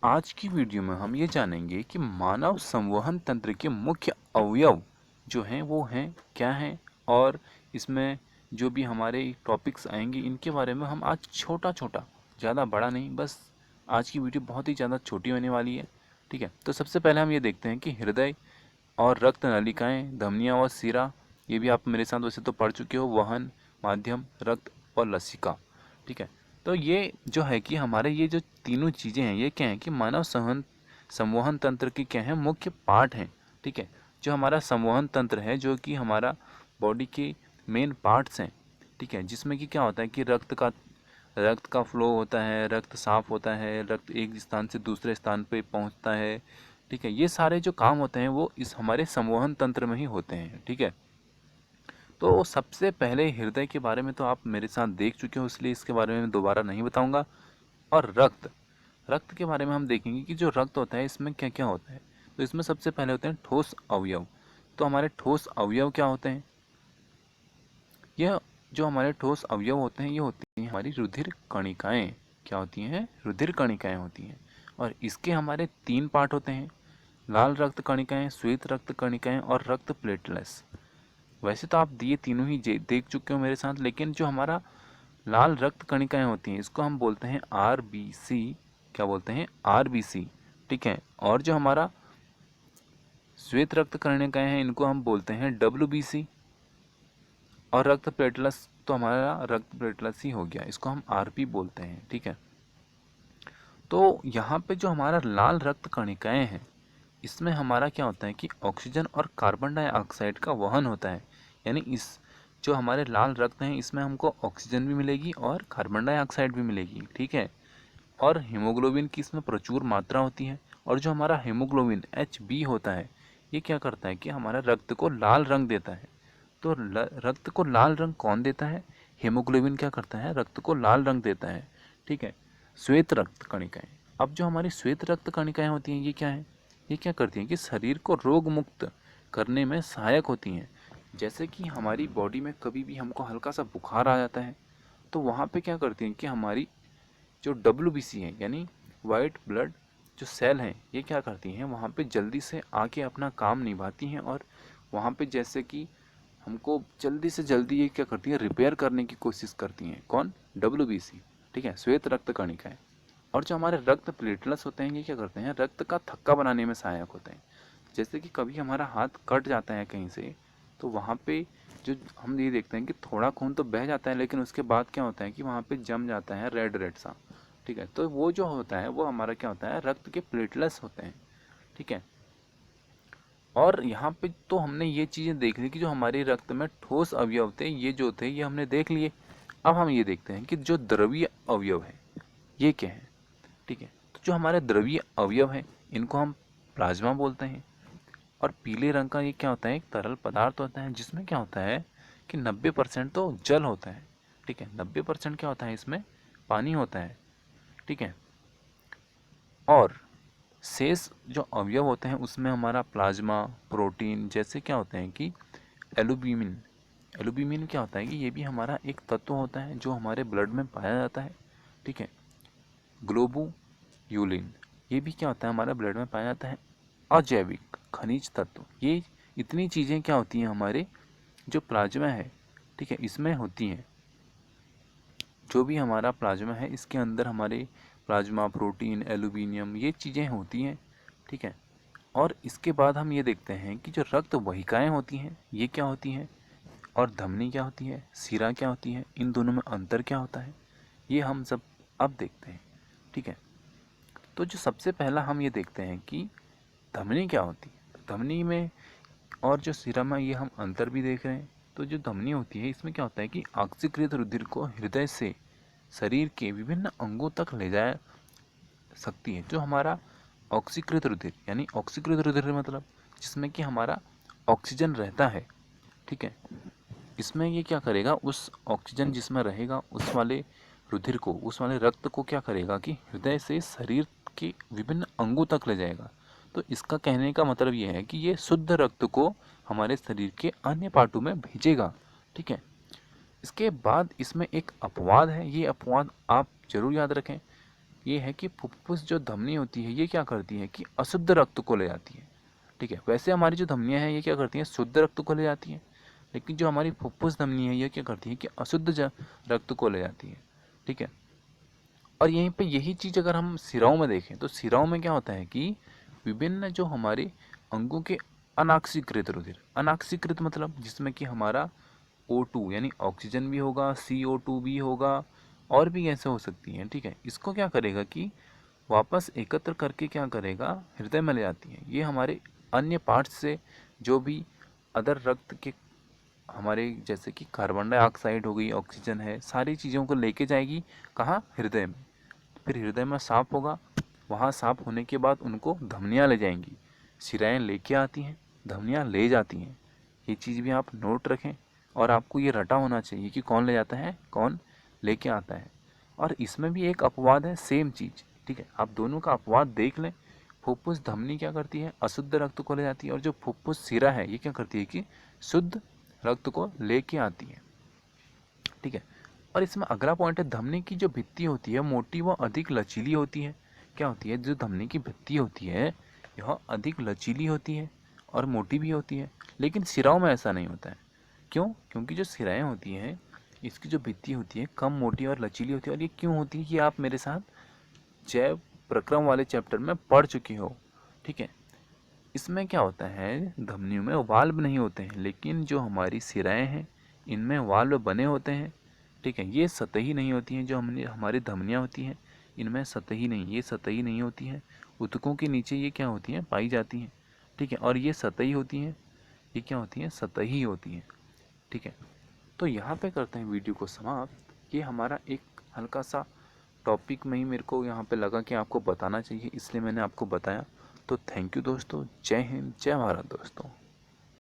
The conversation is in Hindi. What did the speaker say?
आज की वीडियो में हम ये जानेंगे कि मानव संवहन तंत्र के मुख्य अवयव जो हैं वो हैं क्या हैं, और इसमें जो भी हमारे टॉपिक्स आएंगे इनके बारे में हम आज छोटा छोटा, ज़्यादा बड़ा नहीं, बस आज की वीडियो बहुत ही ज़्यादा छोटी होने वाली है। ठीक है, तो सबसे पहले हम ये देखते हैं कि हृदय और रक्त नलिकाएं, धमनियाँ और सिरा, ये भी आप मेरे साथ वैसे तो पढ़ चुके हो, वहन, माध्यम, रक्त और लसिका। ठीक है, तो ये जो है कि हमारे ये जो तीनों चीज़ें हैं ये क्या हैं कि मानव संवहन तंत्र के क्या हैं, मुख्य पार्ट हैं। ठीक है, जो हमारा संवहन तंत्र है जो कि हमारा बॉडी के मेन पार्ट्स हैं। ठीक है, जिसमें कि क्या होता है कि रक्त का फ्लो होता है, रक्त साफ होता है, रक्त एक स्थान से दूसरे स्थान पे पहुंचता है। ठीक है, ये सारे जो काम होते हैं वो इस हमारे संवहन तंत्र में ही होते हैं। ठीक है, तो सबसे पहले हृदय के बारे में तो आप मेरे साथ देख चुके हो, इसलिए इसके बारे में मैं दोबारा नहीं बताऊंगा। और रक्त रक्त के बारे में हम देखेंगे कि जो रक्त होता है इसमें क्या क्या होता है। तो इसमें सबसे पहले होते हैं ठोस अवयव। तो हमारे ठोस अवयव क्या होते हैं? यह जो हमारे ठोस अवयव होते हैं ये होती हैं हमारी रुधिर कणिकाएं। क्या होती हैं? रुधिर कणिकाएं होती हैं। और इसके हमारे 3 पार्ट होते हैं: लाल रक्त कणिकाएं, श्वेत रक्त कणिकाएं और रक्त प्लेटलेट्स। वैसे तो आप ये तीनों ही देख चुके हो मेरे साथ, लेकिन जो हमारा लाल रक्त कणिकाएं होती हैं इसको हम बोलते हैं आरबीसी। क्या बोलते हैं? आरबीसी। ठीक है, और जो हमारा श्वेत रक्त कणिकाएं हैं इनको हम बोलते हैं डब्ल्यूबीसी। और रक्त प्लेटलेट्स तो हमारा रक्त प्लेटलेट्स ही हो गया, इसको हम आरपी बोलते हैं। ठीक है, तो यहाँ पे जो हमारा लाल रक्त कणिकाएं हैं इसमें हमारा क्या होता है कि ऑक्सीजन और कार्बन डाइऑक्साइड का वहन होता है। यानी इस जो हमारे लाल रक्त हैं इसमें हमको ऑक्सीजन भी मिलेगी और कार्बन डाइऑक्साइड भी मिलेगी। ठीक है, और हीमोग्लोबिन की इसमें प्रचुर मात्रा होती है। और जो हमारा हीमोग्लोबिन HB होता है ये क्या करता है कि हमारा रक्त को लाल रंग देता है। तो रक्त को लाल रंग कौन देता है? हीमोग्लोबिन क्या करता है? रक्त को लाल रंग देता है। ठीक है, श्वेत रक्त कणिकाएं। अब जो हमारी श्वेत रक्त कणिकाएं होती हैं ये क्या है? ये क्या करती हैं कि शरीर को रोग मुक्त करने में सहायक होती हैं। जैसे कि हमारी बॉडी में कभी भी हमको हल्का सा बुखार आ जाता है तो वहाँ पे क्या करती हैं कि हमारी जो WBC है यानी वाइट ब्लड जो सेल हैं ये क्या करती हैं वहाँ पे जल्दी से आके अपना काम निभाती हैं। और वहाँ पे जैसे कि हमको जल्दी से जल्दी ये क्या करती है, रिपेयर करने की कोशिश करती हैं। कौन? WBC। ठीक है, श्वेत रक्त कणिकाएं। और जो हमारे रक्त प्लेटलेट्स होते हैं ये क्या करते हैं? रक्त का थक्का बनाने में सहायक होते हैं। जैसे कि कभी हमारा हाथ कट जाता है कहीं से तो वहाँ पे जो हम ये देखते हैं कि थोड़ा खून तो बह जाता है, लेकिन उसके बाद क्या होता है कि वहाँ पे जम जाता है रेड रेड सा। ठीक है, तो वो जो होता है वो हमारा क्या होता है? रक्त के प्लेटलेट्स होते हैं। ठीक है, और यहाँ पे तो हमने ये चीज़ें देख ली कि जो हमारे रक्त में ठोस अवयव थे ये जो थे ये हमने देख लिए। अब हम ये देखते हैं कि जो द्रवीय अवयव है ये क्या है। ठीक है, तो जो हमारे द्रवीय अवयव हैं इनको हम प्लाज्मा बोलते हैं। और पीले रंग का ये क्या होता है? एक तरल पदार्थ होता है जिसमें क्या होता है कि 90% तो जल होता है। ठीक है, 90% क्या होता है? इसमें पानी होता है। ठीक है, और शेष जो अवयव होते हैं उसमें हमारा प्लाज्मा, प्रोटीन जैसे क्या होते हैं कि एल्यूमिन। एल्यूमिन क्या होता है कि ये भी हमारा एक तत्व होता है जो हमारे ब्लड में पाया जाता है। ठीक है, ग्लोबुलिन ये भी क्या होता है? हमारे ब्लड में पाया जाता है। अजैविक खनिज तत्व, ये इतनी चीज़ें क्या होती हैं हमारे जो प्लाज्मा है, ठीक है, इसमें होती हैं। जो भी हमारा प्लाज्मा है इसके अंदर हमारे प्लाज्मा, प्रोटीन, एल्यूमिनियम ये चीज़ें होती हैं। ठीक है, और इसके बाद हम ये देखते हैं कि जो रक्त वाहिकाएं होती हैं ये क्या होती हैं, और धमनी क्या होती है, सिरा क्या होती है, इन दोनों में अंतर क्या होता है, ये हम सब अब देखते हैं। ठीक है, तो जो सबसे पहला हम ये देखते हैं कि धमनी क्या होती है। धमनी में और जो सिरा में ये हम अंतर भी देख रहे हैं। तो जो धमनी होती है इसमें क्या होता है कि ऑक्सीकृत रुधिर को हृदय से शरीर के विभिन्न अंगों तक ले जा सकती है। जो हमारा ऑक्सीकृत रुधिर यानी ऑक्सीकृत रुधिर मतलब जिसमें कि हमारा ऑक्सीजन रहता है। ठीक है, इसमें ये क्या करेगा, उस ऑक्सीजन जिसमें रहेगा उस वाले रुधिर को, उस वाले रक्त को क्या करेगा कि हृदय से शरीर के विभिन्न अंगों तक ले जाएगा। तो इसका कहने का मतलब ये है कि ये शुद्ध रक्त को हमारे शरीर के अन्य पार्टों में भेजेगा। ठीक है, इसके बाद इसमें एक अपवाद है, ये अपवाद आप जरूर याद रखें ये है कि फुफ्फुस जो धमनी होती है ये क्या करती है कि अशुद्ध रक्त को ले जाती है। ठीक है, वैसे हमारी जो धमनियाँ हैं ये क्या करती हैं, शुद्ध रक्त को ले जाती हैं, लेकिन जो हमारी फुफ्फुस धमनी है ये क्या करती है कि अशुद्ध रक्त को ले जाती है। ठीक है, और यहीं पे यही चीज़ अगर हम सिराओं में देखें तो सिराओं में क्या होता है कि विभिन्न जो हमारे अंगों के अनाक्सीकृत रुधिर, अनाक्सीकृत मतलब जिसमें कि हमारा O2 यानी ऑक्सीजन भी होगा, CO2 भी होगा, और भी गैसें हो सकती हैं। ठीक है, इसको क्या करेगा कि वापस एकत्र करके क्या करेगा, हृदय में ले जाती है। ये हमारे अन्य पार्ट्स से जो भी अदर रक्त के हमारे जैसे कि कार्बन डाइऑक्साइड हो गई, ऑक्सीजन है, सारी चीज़ों को लेके जाएगी कहाँ, हृदय में। फिर हृदय में साफ होगा, वहाँ साफ होने के बाद उनको धमनियाँ ले जाएंगी, शिराएँ लेके आती हैं, धमनियाँ ले जाती हैं। ये चीज़ भी आप नोट रखें, और आपको ये रटा होना चाहिए कि कौन ले जाता है, कौन लेके आता है। और इसमें भी एक अपवाद है, सेम चीज़। ठीक है, आप दोनों का अपवाद देख लें। फुफ्फुस धमनी क्या करती है, अशुद्ध रक्त को ले जाती है, और जो फुफ्फुस सिरा है ये क्या करती है कि शुद्ध रक्त को लेके आती है। ठीक है, और इसमें अगला पॉइंट है, धमनी की जो भित्ति होती है मोटी व अधिक लचीली होती है। क्या होती है, जो धमनी की भित्ति होती है यह अधिक लचीली होती है और मोटी भी होती है, लेकिन सिराओं में ऐसा नहीं होता है। क्यों, क्योंकि जो सिराएँ होती हैं इसकी जो भित्ति होती है कम मोटी और लचीली होती है। और ये क्यों होती है, ये आप मेरे साथ जैव प्रक्रम वाले चैप्टर में पढ़ चुके हो। ठीक है, इसमें क्या होता है, धमनियों में वाल्व नहीं होते हैं, लेकिन जो हमारी सिराएँ हैं इनमें वाल्व बने होते हैं। ठीक है, ये सतही नहीं होती हैं, जो हमारी धमनियाँ होती हैं इनमें सतही नहीं, ये सतही नहीं होती हैं। ऊतकों के नीचे ये क्या होती हैं, पाई जाती हैं। ठीक है, और ये सतही होती हैं, ये क्या होती हैं, सतही होती हैं। ठीक है, तो यहाँ पे करते हैं वीडियो को समाप्त। ये हमारा एक हल्का सा टॉपिक में ही मेरे को यहाँ पे लगा कि आपको बताना चाहिए, इसलिए मैंने आपको बताया। तो थैंक यू दोस्तों, जय हिंद, जय भारत दोस्तों।